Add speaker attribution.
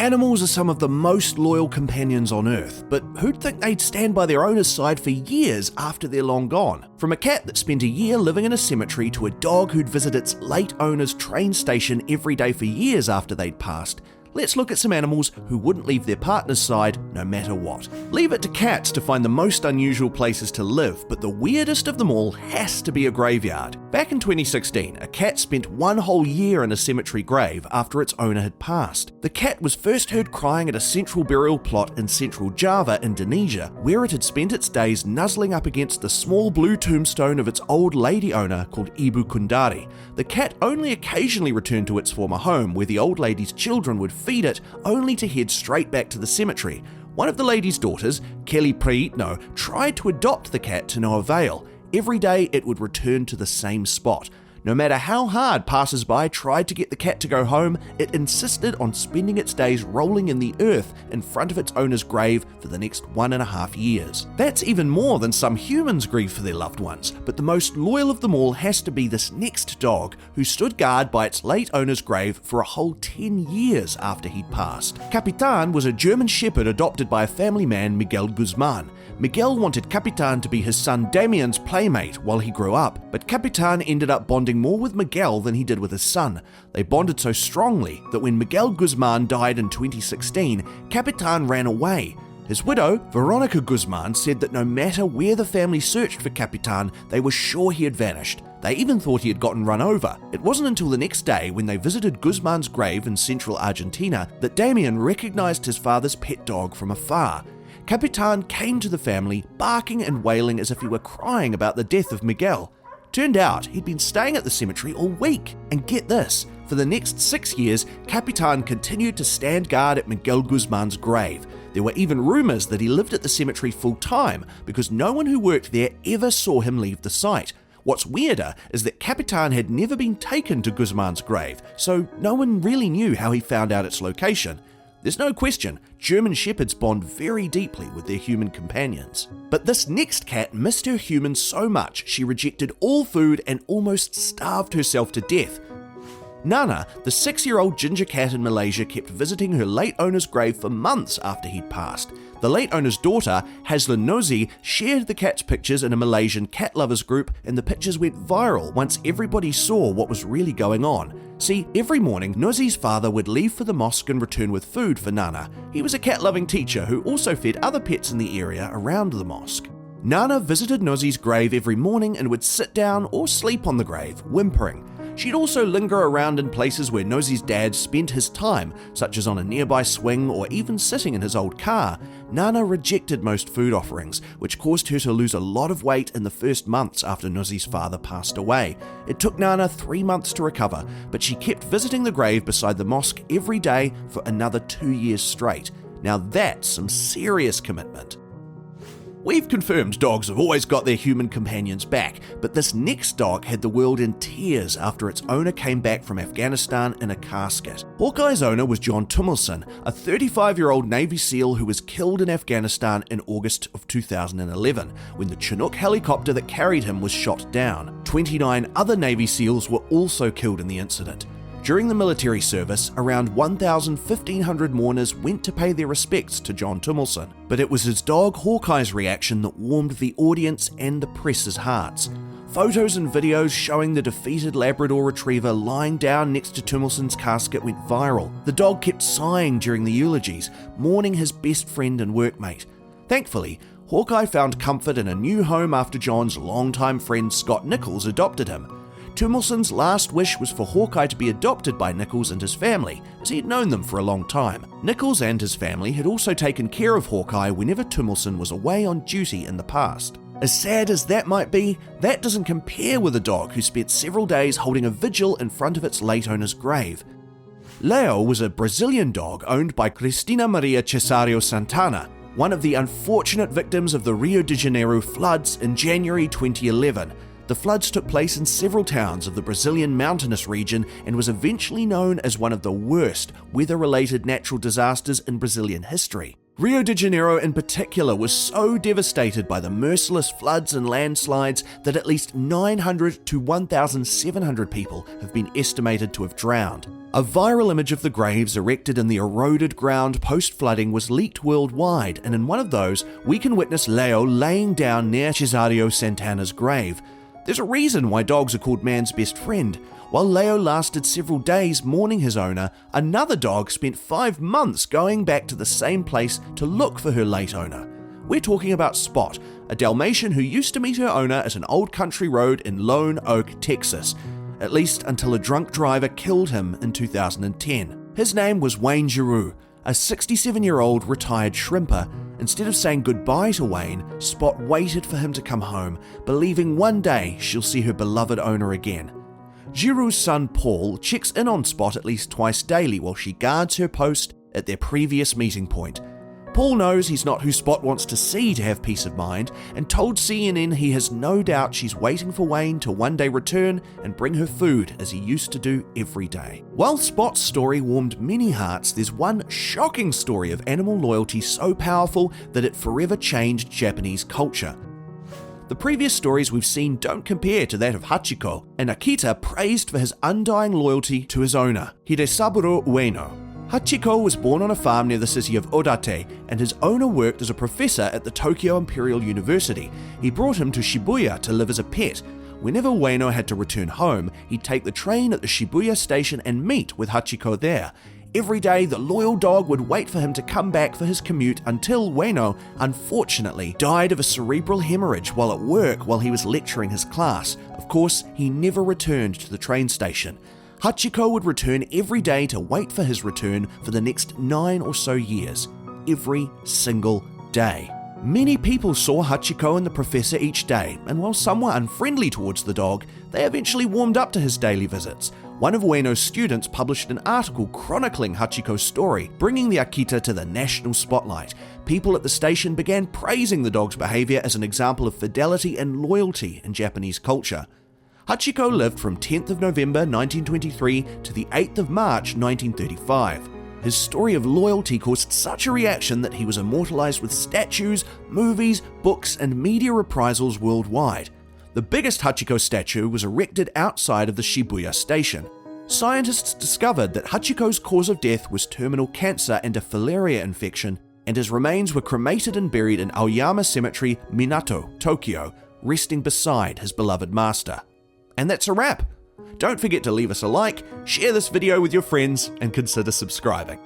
Speaker 1: Animals are some of the most loyal companions on Earth, but who'd think they'd stand by their owner's side for years after they're long gone? From a cat that spent a year living in a cemetery to a dog who'd visit its late owner's train station every day for years after they'd passed, let's look at some animals who wouldn't leave their partner's side no matter what. Leave it to cats to find the most unusual places to live, but the weirdest of them all has to be a graveyard. Back in 2016, a cat spent one whole year in a cemetery grave after its owner had passed. The cat was first heard crying at a central burial plot in central Java, Indonesia, where it had spent its days nuzzling up against the small blue tombstone of its old lady owner called Ibu Kundari. The cat only occasionally returned to its former home, where the old lady's children would feed it, only to head straight back to the cemetery. One of the lady's daughters, Kelly Prayitno, tried to adopt the cat to no avail. Every day it would return to the same spot. No matter how hard passers-by tried to get the cat to go home, it insisted on spending its days rolling in the earth in front of its owner's grave for the next 1.5 years. That's even more than some humans grieve for their loved ones, but the most loyal of them all has to be this next dog, who stood guard by its late owner's grave for a whole 10 years after he'd passed. Capitan was a German shepherd adopted by a family man, Miguel Guzman. Miguel wanted Capitan to be his son Damian's playmate while he grew up, but Capitan ended up bonding more with Miguel than he did with his son. They bonded so strongly that when Miguel Guzman died in 2016, Capitan ran away. His widow, Veronica Guzman, said that no matter where the family searched for Capitan, they were sure he had vanished. They even thought he had gotten run over. It wasn't until the next day, when they visited Guzman's grave in central Argentina, that Damian recognized his father's pet dog from afar. Capitan came to the family, barking and wailing as if he were crying about the death of Miguel. Turned out he'd been staying at the cemetery all week, and get this, for the next 6 years, Capitan continued to stand guard at Miguel Guzman's grave. There were even rumors that he lived at the cemetery full-time, because no one who worked there ever saw him leave the site. What's weirder is that Capitan had never been taken to Guzman's grave, so no one really knew how he found out its location. There's no question, German shepherds bond very deeply with their human companions. But this next cat missed her humans so much she rejected all food and almost starved herself to death. Nana, the 6-year-old ginger cat in Malaysia, kept visiting her late owner's grave for months after he'd passed. The late owner's daughter, Haslin Nozi, shared the cat's pictures in a Malaysian cat lovers group, and the pictures went viral once everybody saw what was really going on. See, every morning, Nozi's father would leave for the mosque and return with food for Nana. He was a cat-loving teacher who also fed other pets in the area around the mosque. Nana visited Nozi's grave every morning and would sit down or sleep on the grave, whimpering. She'd also linger around in places where Nozi's dad spent his time, such as on a nearby swing or even sitting in his old car. Nana rejected most food offerings, which caused her to lose a lot of weight in the first months after Nozi's father passed away. It took Nana 3 months to recover, but she kept visiting the grave beside the mosque every day for another 2 years straight. Now that's some serious commitment. We've confirmed dogs have always got their human companions back, but this next dog had the world in tears after its owner came back from Afghanistan in a casket. Hawkeye's owner was John Tumilson, a 35-year-old Navy SEAL who was killed in Afghanistan in August of 2011, when the Chinook helicopter that carried him was shot down. 29 other Navy SEALs were also killed in the incident. During the military service, around 1,500 mourners went to pay their respects to John Tumilson, but it was his dog Hawkeye's reaction that warmed the audience and the press's hearts. Photos and videos showing the defeated Labrador Retriever lying down next to Tumilson's casket went viral. The dog kept sighing during the eulogies, mourning his best friend and workmate. Thankfully, Hawkeye found comfort in a new home after John's longtime friend Scott Nichols adopted him. Tumilson's last wish was for Hawkeye to be adopted by Nichols and his family, as he had known them for a long time. Nichols and his family had also taken care of Hawkeye whenever Tumilson was away on duty in the past. As sad as that might be, that doesn't compare with a dog who spent several days holding a vigil in front of its late owner's grave. Leo was a Brazilian dog owned by Cristina Maria Cesario Santana, one of the unfortunate victims of the Rio de Janeiro floods in January 2011. The floods took place in several towns of the Brazilian mountainous region and was eventually known as one of the worst weather-related natural disasters in Brazilian history. Rio de Janeiro in particular was so devastated by the merciless floods and landslides that at least 900 to 1,700 people have been estimated to have drowned. A viral image of the graves erected in the eroded ground post-flooding was leaked worldwide, and in one of those, we can witness Leo laying down near Cesario Santana's grave. There's a reason why dogs are called man's best friend. While Leo lasted several days mourning his owner, another dog spent 5 months going back to the same place to look for her late owner. We're talking about Spot, a Dalmatian who used to meet her owner at an old country road in Lone Oak, Texas, at least until a drunk driver killed him in 2010. His name was Wayne Giroux, a 67-year-old retired shrimper. Instead of saying goodbye to Wayne, Spot waited for him to come home, believing one day she'll see her beloved owner again. Giroux's son Paul checks in on Spot at least twice daily while she guards her post at their previous meeting point. Paul knows he's not who Spot wants to see to have peace of mind, and told CNN he has no doubt she's waiting for Wayne to one day return and bring her food as he used to do every day. While Spot's story warmed many hearts, there's one shocking story of animal loyalty so powerful that it forever changed Japanese culture. The previous stories we've seen don't compare to that of Hachiko, and Akita praised for his undying loyalty to his owner, Hidesaburo Ueno. Hachiko was born on a farm near the city of Odate, and his owner worked as a professor at the Tokyo Imperial University. He brought him to Shibuya to live as a pet. Whenever Ueno had to return home, he'd take the train at the Shibuya station and meet with Hachiko there. Every day, the loyal dog would wait for him to come back for his commute until Ueno, unfortunately, died of a cerebral hemorrhage while at work while he was lecturing his class. Of course, he never returned to the train station. Hachiko would return every day to wait for his return for the next 9 or so years. Every single day. Many people saw Hachiko and the professor each day, and while some were unfriendly towards the dog, they eventually warmed up to his daily visits. One of Ueno's students published an article chronicling Hachiko's story, bringing the Akita to the national spotlight. People at the station began praising the dog's behavior as an example of fidelity and loyalty in Japanese culture. Hachiko lived from 10th of November 1923 to the 8th of March 1935. His story of loyalty caused such a reaction that he was immortalized with statues, movies, books, and media reprisals worldwide. The biggest Hachiko statue was erected outside of the Shibuya station. Scientists discovered that Hachiko's cause of death was terminal cancer and a filaria infection, and his remains were cremated and buried in Aoyama Cemetery, Minato, Tokyo, resting beside his beloved master. And that's a wrap. Don't forget to leave us a like, share this video with your friends, and consider subscribing.